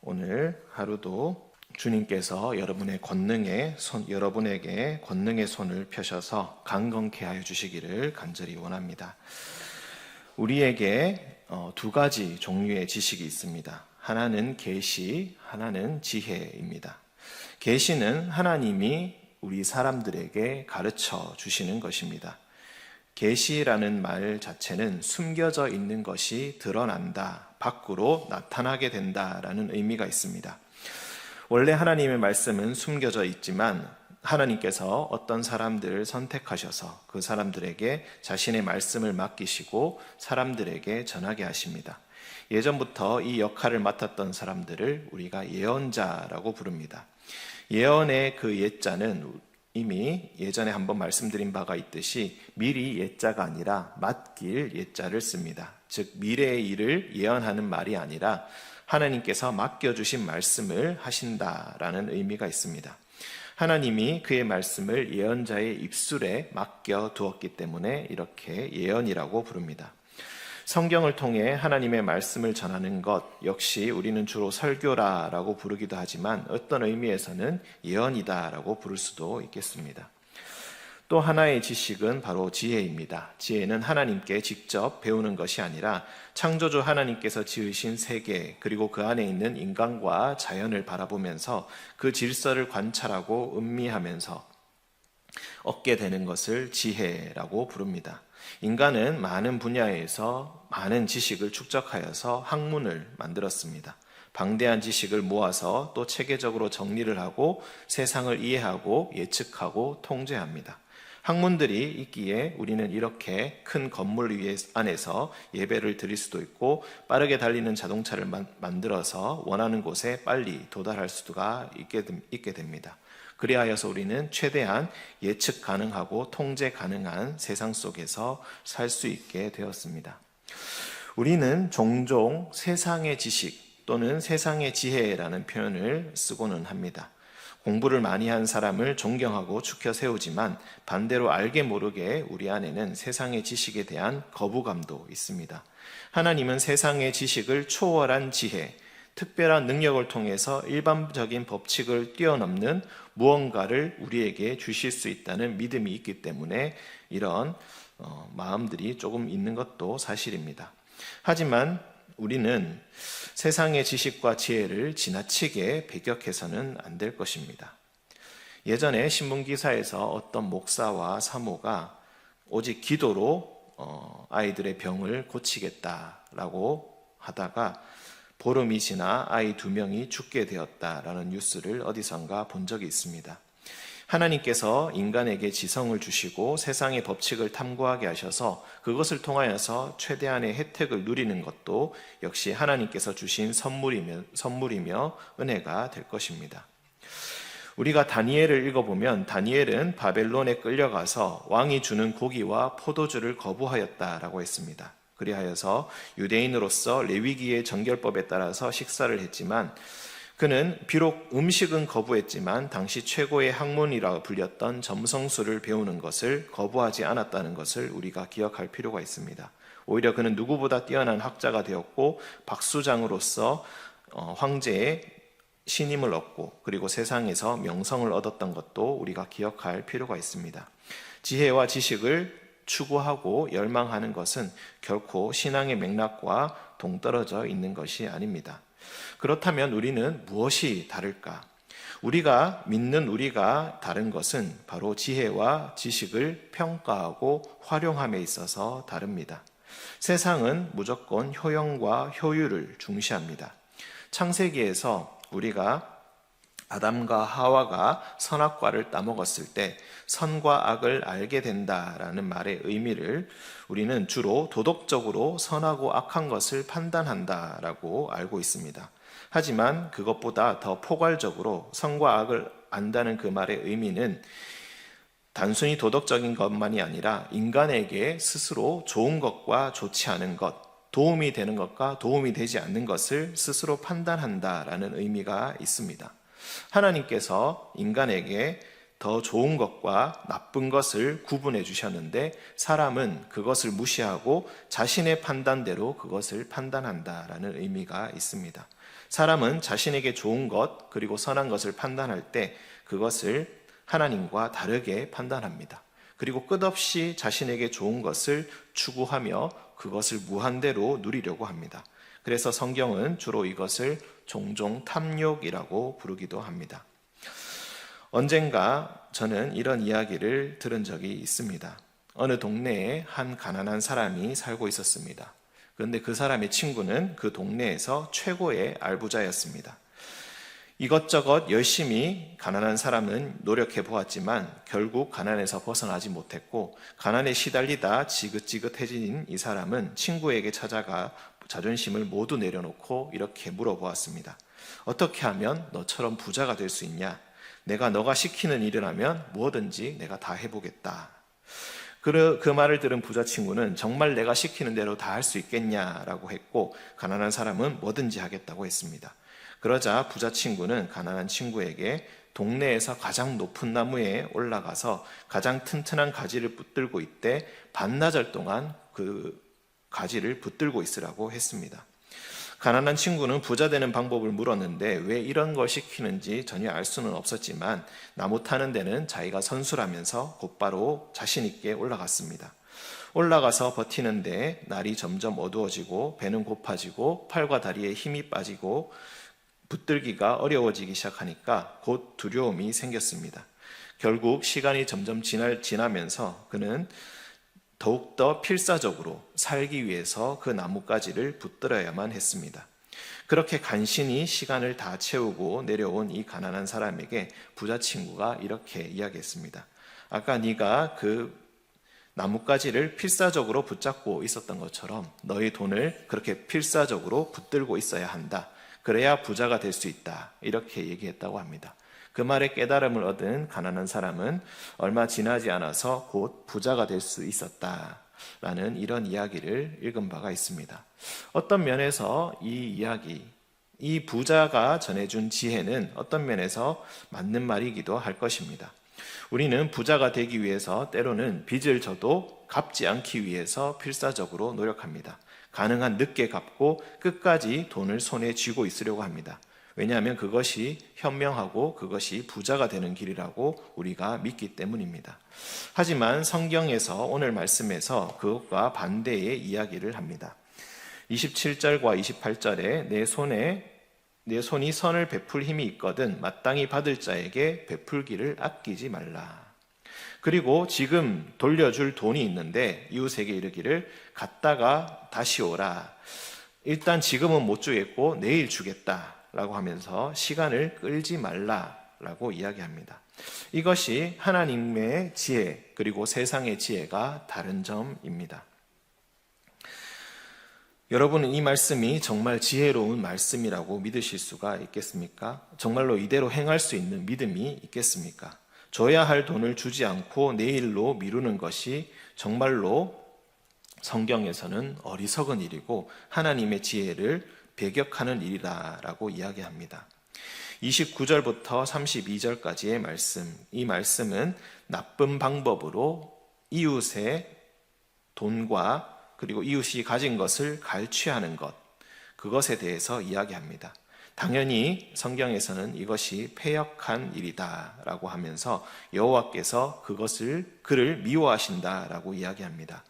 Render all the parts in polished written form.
오늘 하루도 주님께서 여러분에게 권능의 손을 펴셔서 강건케 하여 주시기를 간절히 원합니다. 우리에게 두 가지 종류의 지식이 있습니다. 하나는 계시, 하나는 지혜입니다. 계시는 하나님이 우리 사람들에게 가르쳐 주시는 것입니다. 계시라는 말 자체는 숨겨져 있는 것이 드러난다, 밖으로 나타나게 된다라는 의미가 있습니다. 원래 하나님의 말씀은 숨겨져 있지만 하나님께서 어떤 사람들을 선택하셔서 그 사람들에게 자신의 말씀을 맡기시고 사람들에게 전하게 하십니다. 예전부터 이 역할을 맡았던 사람들을 우리가 예언자라고 부릅니다. 예언의 그 예자는 이미 예전에 한번 말씀드린 바가 있듯이 미리 예자가 아니라 맡길 예자를 씁니다. 즉 미래의 일을 예언하는 말이 아니라 하나님께서 맡겨주신 말씀을 하신다라는 의미가 있습니다. 하나님이 그의 말씀을 예언자의 입술에 맡겨 두었기 때문에 이렇게 예언이라고 부릅니다. 성경을 통해 하나님의 말씀을 전하는 것 역시 우리는 주로 설교라고 부르기도 하지만 어떤 의미에서는 예언이다라고 부를 수도 있겠습니다. 또 하나의 지식은 바로 지혜입니다. 지혜는 하나님께 직접 배우는 것이 아니라 창조주 하나님께서 지으신 세계 그리고 그 안에 있는 인간과 자연을 바라보면서 그 질서를 관찰하고 음미하면서 얻게 되는 것을 지혜라고 부릅니다. 인간은 많은 분야에서 많은 지식을 축적하여서 학문을 만들었습니다. 방대한 지식을 모아서 또 체계적으로 정리를 하고 세상을 이해하고 예측하고 통제합니다. 학문들이 있기에 우리는 이렇게 큰 건물 안에서 예배를 드릴 수도 있고 빠르게 달리는 자동차를 만들어서 원하는 곳에 빨리 도달할 수가 있게 됩니다. 그리하여서 우리는 최대한 예측 가능하고 통제 가능한 세상 속에서 살 수 있게 되었습니다. 우리는 종종 세상의 지식 또는 세상의 지혜라는 표현을 쓰고는 합니다. 공부를 많이 한 사람을 존경하고 추켜 세우지만 반대로 알게 모르게 우리 안에는 세상의 지식에 대한 거부감도 있습니다. 하나님은 세상의 지식을 초월한 지혜, 특별한 능력을 통해서 일반적인 법칙을 뛰어넘는 무언가를 우리에게 주실 수 있다는 믿음이 있기 때문에 이런 마음들이 조금 있는 것도 사실입니다. 하지만 우리는 세상의 지식과 지혜를 지나치게 배격해서는 안 될 것입니다. 예전에 신문기사에서 어떤 목사와 사모가 오직 기도로 아이들의 병을 고치겠다라고 하다가 보름이 지나 아이 2명이 죽게 되었다라는 뉴스를 어디선가 본 적이 있습니다. 하나님께서 인간에게 지성을 주시고 세상의 법칙을 탐구하게 하셔서 그것을 통하여서 최대한의 혜택을 누리는 것도 역시 하나님께서 주신 선물이며 은혜가 될 것입니다. 우리가 다니엘을 읽어보면 다니엘은 바벨론에 끌려가서 왕이 주는 고기와 포도주를 거부하였다라고 했습니다. 그리하여서 유대인으로서 레위기의 정결법에 따라서 식사를 했지만 그는 비록 음식은 거부했지만 당시 최고의 학문이라고 불렸던 점성술을 배우는 것을 거부하지 않았다는 것을 우리가 기억할 필요가 있습니다. 오히려 그는 누구보다 뛰어난 학자가 되었고 박수장으로서 황제의 신임을 얻고 그리고 세상에서 명성을 얻었던 것도 우리가 기억할 필요가 있습니다. 지혜와 지식을 추구하고 열망하는 것은 결코 신앙의 맥락과 동떨어져 있는 것이 아닙니다. 그렇다면 우리는 무엇이 다를까? 우리가 믿는 우리가 다른 것은 바로 지혜와 지식을 평가하고 활용함에 있어서 다릅니다. 세상은 무조건 효용과 효율을 중시합니다. 창세기에서 우리가 아담과 하와가 선악과를 따먹었을 때 선과 악을 알게 된다라는 말의 의미를 우리는 주로 도덕적으로 선하고 악한 것을 판단한다라고 알고 있습니다. 하지만 그것보다 더 포괄적으로 선과 악을 안다는 그 말의 의미는 단순히 도덕적인 것만이 아니라 인간에게 스스로 좋은 것과 좋지 않은 것, 도움이 되는 것과 도움이 되지 않는 것을 스스로 판단한다라는 의미가 있습니다. 하나님께서 인간에게 더 좋은 것과 나쁜 것을 구분해 주셨는데 사람은 그것을 무시하고 자신의 판단대로 그것을 판단한다라는 의미가 있습니다. 사람은 자신에게 좋은 것 그리고 선한 것을 판단할 때 그것을 하나님과 다르게 판단합니다. 그리고 끝없이 자신에게 좋은 것을 추구하며 그것을 무한대로 누리려고 합니다. 그래서 성경은 주로 이것을 종종 탐욕이라고 부르기도 합니다. 언젠가 저는 이런 이야기를 들은 적이 있습니다. 어느 동네에 한 가난한 사람이 살고 있었습니다. 그런데 그 사람의 친구는 그 동네에서 최고의 알부자였습니다. 이것저것 열심히 가난한 사람은 노력해 보았지만 결국 가난에서 벗어나지 못했고, 가난에 시달리다 지긋지긋해진 이 사람은 친구에게 찾아가 자존심을 모두 내려놓고 이렇게 물어보았습니다. 어떻게 하면 너처럼 부자가 될 수 있냐? 내가 너가 시키는 일을 하면 뭐든지 내가 다 해보겠다. 그 말을 들은 부자 친구는 정말 내가 시키는 대로 다 할 수 있겠냐라고 했고, 가난한 사람은 뭐든지 하겠다고 했습니다. 그러자 부자 친구는 가난한 친구에게 동네에서 가장 높은 나무에 올라가서 가장 튼튼한 가지를 붙들고 있되 반나절 동안 그 가지를 붙들고 있으라고 했습니다. 가난한 친구는 부자 되는 방법을 물었는데 왜 이런 걸 시키는지 전혀 알 수는 없었지만 나무 타는 데는 자기가 선수라면서 곧바로 자신 있게 올라갔습니다. 올라가서 버티는데 날이 점점 어두워지고 배는 고파지고 팔과 다리에 힘이 빠지고 붙들기가 어려워지기 시작하니까 곧 두려움이 생겼습니다. 결국 시간이 점점 지나면서 그는 더욱더 필사적으로 살기 위해서 그 나뭇가지를 붙들어야만 했습니다. 그렇게 간신히 시간을 다 채우고 내려온 이 가난한 사람에게 부자 친구가 이렇게 이야기했습니다. 아까 네가 그 나뭇가지를 필사적으로 붙잡고 있었던 것처럼 너의 돈을 그렇게 필사적으로 붙들고 있어야 한다. 그래야 부자가 될 수 있다. 이렇게 얘기했다고 합니다. 그 말에 깨달음을 얻은 가난한 사람은 얼마 지나지 않아서 곧 부자가 될 수 있었다라는 이런 이야기를 읽은 바가 있습니다. 어떤 면에서 이 이야기, 이 부자가 전해준 지혜는 어떤 면에서 맞는 말이기도 할 것입니다. 우리는 부자가 되기 위해서 때로는 빚을 져도 갚지 않기 위해서 필사적으로 노력합니다. 가능한 늦게 갚고 끝까지 돈을 손에 쥐고 있으려고 합니다. 왜냐하면 그것이 현명하고 그것이 부자가 되는 길이라고 우리가 믿기 때문입니다. 하지만 성경에서 오늘 말씀에서 그것과 반대의 이야기를 합니다. 27절과 28절에 내 손이 선을 베풀 힘이 있거든 마땅히 받을 자에게 베풀기를 아끼지 말라. 그리고 지금 돌려줄 돈이 있는데 이웃에게 이르기를 갔다가 다시 오라. 일단 지금은 못 주겠고 내일 주겠다라고 하면서 시간을 끌지 말라라고 이야기합니다. 이것이 하나님의 지혜 그리고 세상의 지혜가 다른 점입니다. 여러분은 이 말씀이 정말 지혜로운 말씀이라고 믿으실 수가 있겠습니까? 정말로 이대로 행할 수 있는 믿음이 있겠습니까? 줘야 할 돈을 주지 않고 내일로 미루는 것이 정말로 성경에서는 어리석은 일이고 하나님의 지혜를 배격하는 일이라고 이야기합니다. 29절부터 32절까지의 말씀, 이 말씀은 나쁜 방법으로 이웃의 돈과 그리고 이웃이 가진 것을 갈취하는 것, 그것에 대해서 이야기합니다. 당연히 성경에서는 이것이 패역한 일이다라고 하면서 여호와께서 그를 미워하신다라고 이야기합니다.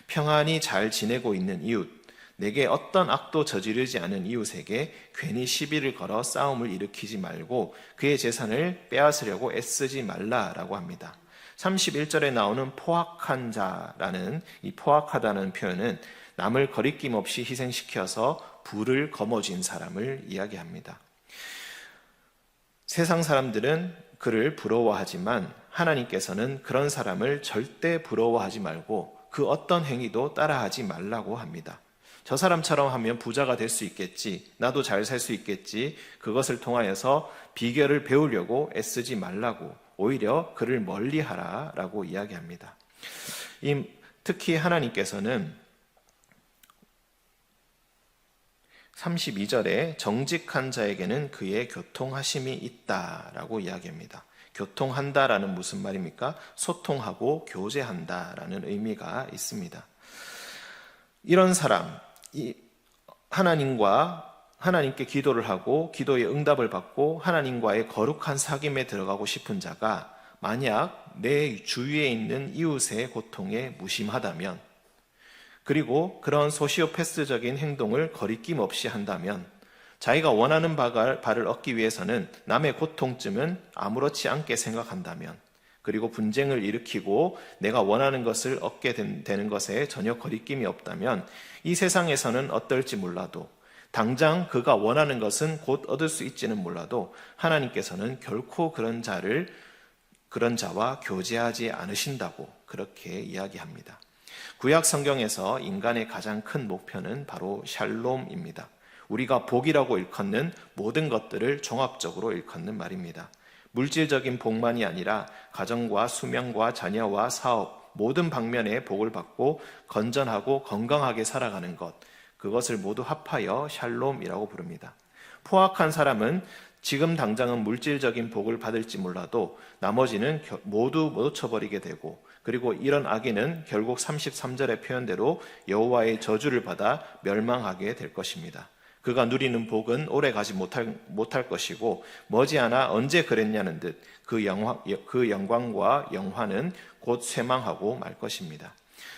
평안히 잘 지내고 있는 이웃, 내게 어떤 악도 저지르지 않은 이웃에게 괜히 시비를 걸어 싸움을 일으키지 말고 그의 재산을 빼앗으려고 애쓰지 말라라고 합니다. 31절에 나오는 포악한 자라는 이 포악하다는 표현은 남을 거리낌 없이 희생시켜서 부를 거머쥔 사람을 이야기합니다. 세상 사람들은 그를 부러워하지만 하나님께서는 그런 사람을 절대 부러워하지 말고 그 어떤 행위도 따라하지 말라고 합니다. 저 사람처럼 하면 부자가 될 수 있겠지, 나도 잘 살 수 있겠지, 그것을 통하여서 비결을 배우려고 애쓰지 말라고, 오히려 그를 멀리하라라고 이야기합니다. 특히 하나님께서는 32절에 정직한 자에게는 그의 교통하심이 있다라고 이야기합니다. 교통한다라는 무슨 말입니까? 소통하고 교제한다라는 의미가 있습니다. 이런 사람, 하나님과 하나님께 기도를 하고 기도의 응답을 받고 하나님과의 거룩한 사귐에 들어가고 싶은 자가 만약 내 주위에 있는 이웃의 고통에 무심하다면, 그리고 그런 소시오패스적인 행동을 거리낌 없이 한다면, 자기가 원하는 바를 얻기 위해서는 남의 고통쯤은 아무렇지 않게 생각한다면, 그리고 분쟁을 일으키고 내가 원하는 것을 얻게 되는 것에 전혀 거리낌이 없다면, 이 세상에서는 어떨지 몰라도, 당장 그가 원하는 것은 곧 얻을 수 있지는 몰라도 하나님께서는 결코 그런 자와 교제하지 않으신다고 그렇게 이야기합니다. 구약 성경에서 인간의 가장 큰 목표는 바로 샬롬입니다. 우리가 복이라고 일컫는 모든 것들을 종합적으로 일컫는 말입니다. 물질적인 복만이 아니라 가정과 수명과 자녀와 사업, 모든 방면의 복을 받고 건전하고 건강하게 살아가는 것, 그것을 모두 합하여 샬롬이라고 부릅니다. 포악한 사람은 지금 당장은 물질적인 복을 받을지 몰라도 나머지는 모두 놓쳐버리게 되고, 그리고 이런 악인은 결국 33절의 표현대로 여호와의 저주를 받아 멸망하게 될 것입니다. 그가 누리는 복은 오래 가지 못할 것이고, 머지않아 언제 그랬냐는 듯 그 영광과 영화는 곧 쇠망하고 말 것입니다.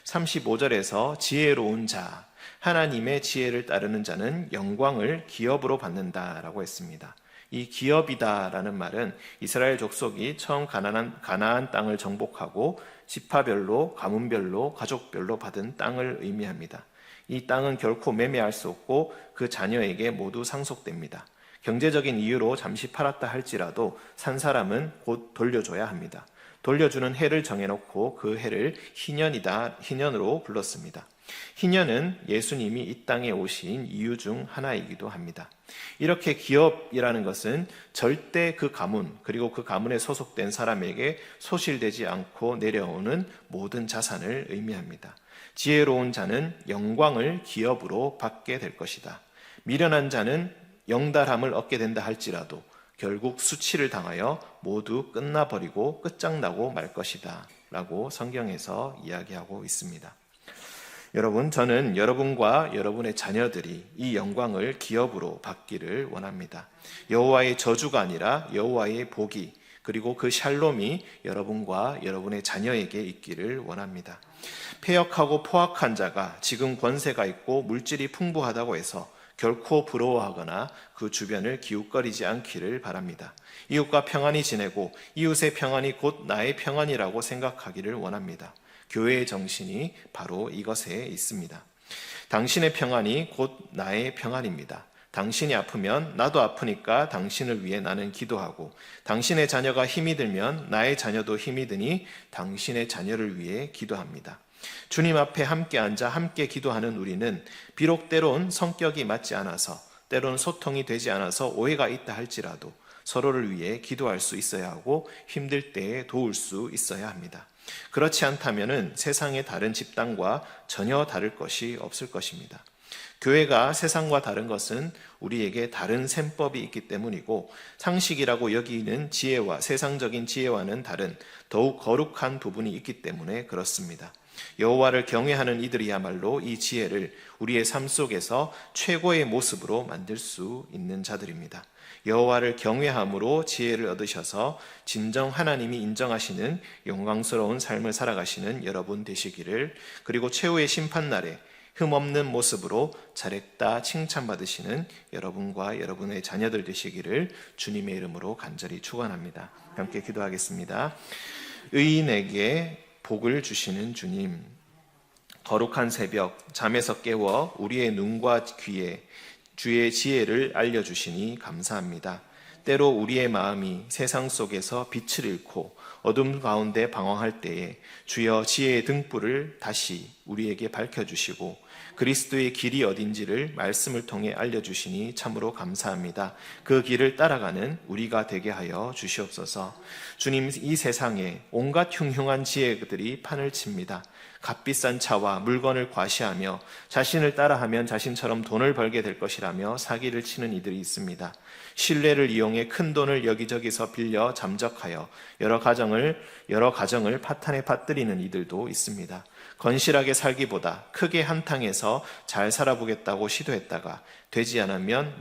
35절에서 지혜로운 자, 하나님의 지혜를 따르는 자는 영광을 기업으로 받는다라고 했습니다. 이 기업이다라는 말은 이스라엘 족속이 처음 가나안 땅을 정복하고 지파별로, 가문별로, 가족별로 받은 땅을 의미합니다. 이 땅은 결코 매매할 수 없고 그 자녀에게 모두 상속됩니다. 경제적인 이유로 잠시 팔았다 할지라도 산 사람은 곧 돌려줘야 합니다. 돌려주는 해를 정해놓고 그 해를 희년으로 불렀습니다. 희년은 예수님이 이 땅에 오신 이유 중 하나이기도 합니다. 이렇게 기업이라는 것은 절대 그 가문, 그리고 그 가문에 소속된 사람에게 소실되지 않고 내려오는 모든 자산을 의미합니다. 지혜로운 자는 영광을 기업으로 받게 될 것이다. 미련한 자는 영달함을 얻게 된다 할지라도 결국 수치를 당하여 모두 끝나버리고 끝장나고 말 것이다 라고 성경에서 이야기하고 있습니다. 여러분, 저는 여러분과 여러분의 자녀들이 이 영광을 기업으로 받기를 원합니다. 여호와의 저주가 아니라 여호와의 복이, 그리고 그 샬롬이 여러분과 여러분의 자녀에게 있기를 원합니다. 패역하고 포악한 자가 지금 권세가 있고 물질이 풍부하다고 해서 결코 부러워하거나 그 주변을 기웃거리지 않기를 바랍니다. 이웃과 평안히 지내고 이웃의 평안이 곧 나의 평안이라고 생각하기를 원합니다. 교회의 정신이 바로 이것에 있습니다. 당신의 평안이 곧 나의 평안입니다. 당신이 아프면 나도 아프니까 당신을 위해 나는 기도하고, 당신의 자녀가 힘이 들면 나의 자녀도 힘이 드니 당신의 자녀를 위해 기도합니다. 주님 앞에 함께 앉아 함께 기도하는 우리는 비록 때론 성격이 맞지 않아서, 때론 소통이 되지 않아서 오해가 있다 할지라도 서로를 위해 기도할 수 있어야 하고 힘들 때에 도울 수 있어야 합니다. 그렇지 않다면 세상의 다른 집단과 전혀 다를 것이 없을 것입니다. 교회가 세상과 다른 것은 우리에게 다른 셈법이 있기 때문이고, 상식이라고 여기는 지혜와 세상적인 지혜와는 다른 더욱 거룩한 부분이 있기 때문에 그렇습니다. 여호와를 경외하는 이들이야말로 이 지혜를 우리의 삶 속에서 최고의 모습으로 만들 수 있는 자들입니다. 여호와를 경외함으로 지혜를 얻으셔서 진정 하나님이 인정하시는 영광스러운 삶을 살아가시는 여러분 되시기를, 그리고 최후의 심판날에 흠없는 모습으로 잘했다 칭찬받으시는 여러분과 여러분의 자녀들 되시기를 주님의 이름으로 간절히 축원합니다. 함께 기도하겠습니다. 의인에게 복을 주시는 주님, 거룩한 새벽 잠에서 깨워 우리의 눈과 귀에 주의 지혜를 알려주시니 감사합니다. 때로 우리의 마음이 세상 속에서 빛을 잃고 어둠 가운데 방황할 때에 주여 지혜의 등불을 다시 우리에게 밝혀주시고 그리스도의 길이 어딘지를 말씀을 통해 알려주시니 참으로 감사합니다. 그 길을 따라가는 우리가 되게 하여 주시옵소서. 주님, 이 세상에 온갖 흉흉한 지혜들이 판을 칩니다. 값비싼 차와 물건을 과시하며 자신을 따라하면 자신처럼 돈을 벌게 될 것이라며 사기를 치는 이들이 있습니다. 신뢰를 이용해 큰 돈을 여기저기서 빌려 잠적하여 여러 가정을 파탄에 빠뜨리는 이들도 있습니다. 건실하게 살기보다 크게 한탕해서 잘 살아보겠다고 시도했다가 되지 않으면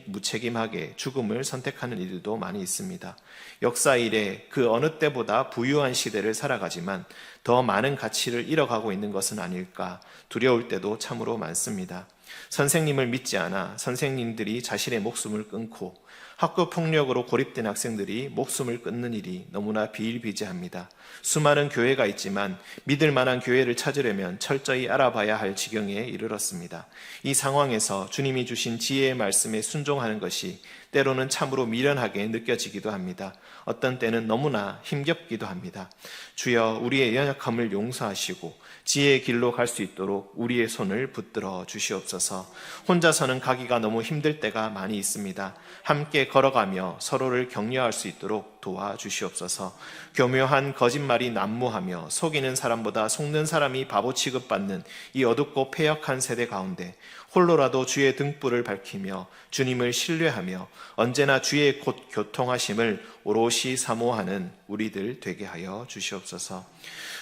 무책임하게 죽음을 선택하는 이들도 많이 있습니다. 역사 이래 그 어느 때보다 부유한 시대를 살아가지만 더 많은 가치를 잃어가고 있는 것은 아닐까 두려울 때도 참으로 많습니다. 선생님을 믿지 않아 선생님들이 자신의 목숨을 끊고 학교 폭력으로 고립된 학생들이 목숨을 끊는 일이 너무나 비일비재합니다. 수많은 교회가 있지만 믿을 만한 교회를 찾으려면 철저히 알아봐야 할 지경에 이르렀습니다. 이 상황에서 주님이 주신 지혜의 말씀에 순종하는 것이 때로는 참으로 미련하게 느껴지기도 합니다. 어떤 때는 너무나 힘겹기도 합니다. 주여 우리의 연약함을 용서하시고 지혜의 길로 갈 수 있도록 우리의 손을 붙들어 주시옵소서. 혼자서는 가기가 너무 힘들 때가 많이 있습니다. 함께 걸어가며 서로를 격려할 수 있도록 도와주시옵소서. 교묘한 거짓말이 난무하며 속이는 사람보다 속는 사람이 바보 취급받는 이 어둡고 패역한 세대 가운데 홀로라도 주의 등불을 밝히며 주님을 신뢰하며 언제나 주의 곧 교통하심을 오롯이 사모하는 우리들 되게 하여 주시옵소서.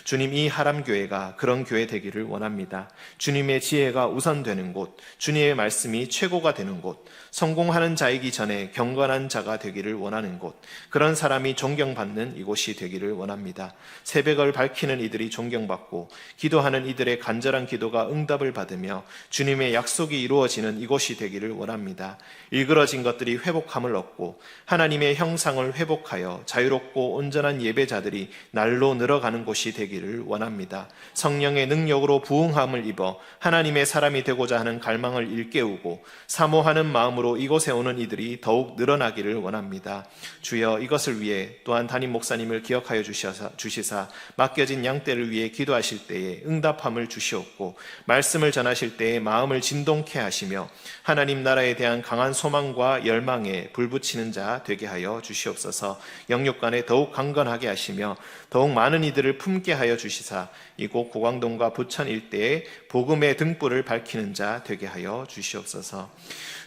주님, 이 하람교회가 그런 교회 되기를 원합니다. 주님의 지혜가 우선되는 곳, 주님의 말씀이 최고가 되는 곳, 성공하는 자이기 전에 경건한 자가 되기를 원하는 곳, 그런 사람이 존경받는 이곳이 되기를 원합니다. 새벽을 밝히는 이들이 존경받고 기도하는 이들의 간절한 기도가 응답을 받으며 주님의 약속이 이루어지는 이곳이 되기를 원합니다. 일그러진 것들이 회복함을 얻고 하나님의 형상을 회복하여 자유롭고 온전한 예배자들이 날로 늘어가는 곳이 되기를 원합니다. 성령의 능력으로 부흥함을 입어 하나님의 사람이 되고자 하는 갈망을 일깨우고 사모하는 마음으로 이곳에 오는 이들이 더욱 늘어나기를 원합니다. 주여, 이것을 위해 또한 담임 목사님을 기억하여 주시사 맡겨진 양떼를 위해 기도하실 때에 응답함을 주시옵고 말씀을 전하실 때에 마음을 진동케 하시며 하나님 나라에 대한 강한 소망과 열망에 불붙이는 자 되게 하여 주시옵소서. 영육간에 더욱 강건하게 하시며 더욱 많은 이들을 품게 하여 주시사 이곳 고광동과 부천 일대에 복음의 등불을 밝히는 자 되게 하여 주시옵소서.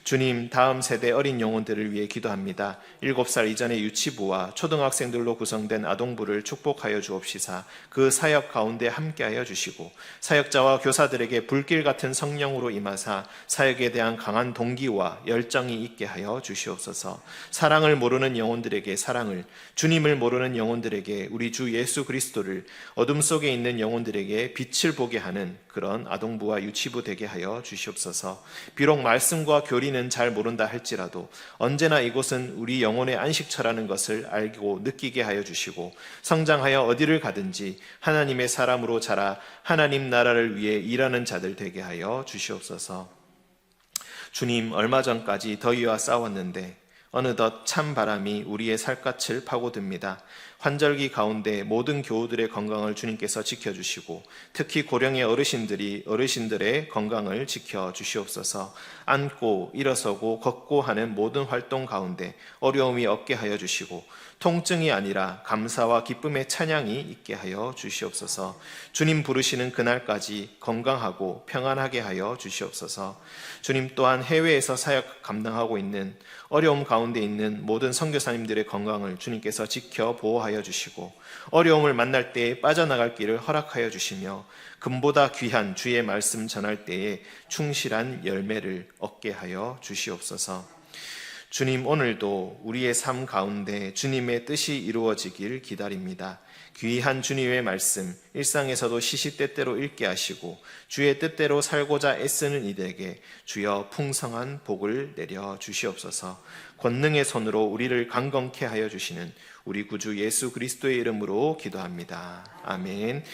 주님, 다음 세대 어린 영혼들을 위해 기도합니다. 7살 이전의 유치부와 초등학생들로 구성된 아동부를 축복하여 주옵시사 그 사역 가운데 함께하여 주시고 사역자와 교사들에게 불길 같은 성령으로 임하사 사역에 대한 강한 동기와 열정이 있게 하여 주시옵소서. 사랑을 모르는 영혼들에게 사랑을, 주님을 모르는 영혼들에게 우리 주 예수 그리스도를, 어둠 속에 있는 영혼들에게 빛을 보게 하는 그런 아동부와 유치부 되게 하여 주시옵소서. 비록 말씀과 교리는 잘 모른다 할지라도 언제나 이곳은 우리 영혼의 안식처라는 것을 알고 느끼게 하여 주시고 성장하여 어디를 가든지 하나님의 사람으로 자라 하나님 나라를 위해 일하는 자들 되게 하여 주시옵소서. 주님, 얼마 전까지 더위와 싸웠는데 어느덧 찬 바람이 우리의 살갗을 파고듭니다. 환절기 가운데 모든 교우들의 건강을 주님께서 지켜주시고 특히 고령의 어르신들의 건강을 지켜주시옵소서. 앉고 일어서고 걷고 하는 모든 활동 가운데 어려움이 없게 하여 주시고 통증이 아니라 감사와 기쁨의 찬양이 있게 하여 주시옵소서. 주님 부르시는 그날까지 건강하고 평안하게 하여 주시옵소서. 주님, 또한 해외에서 사역 감당하고 있는 어려움 가운데 있는 모든 선교사님들의 건강을 주님께서 지켜 보호하여 주시고 어려움을 만날 때에 빠져나갈 길을 허락하여 주시며 금보다 귀한 주의 말씀 전할 때에 충실한 열매를 얻게 하여 주시옵소서. 주님, 오늘도 우리의 삶 가운데 주님의 뜻이 이루어지길 기다립니다. 귀한 주님의 말씀 일상에서도 시시때때로 읽게 하시고 주의 뜻대로 살고자 애쓰는 이들에게 주여 풍성한 복을 내려 주시옵소서. 권능의 손으로 우리를 강건케 하여 주시는 우리 구주 예수 그리스도의 이름으로 기도합니다. 아멘.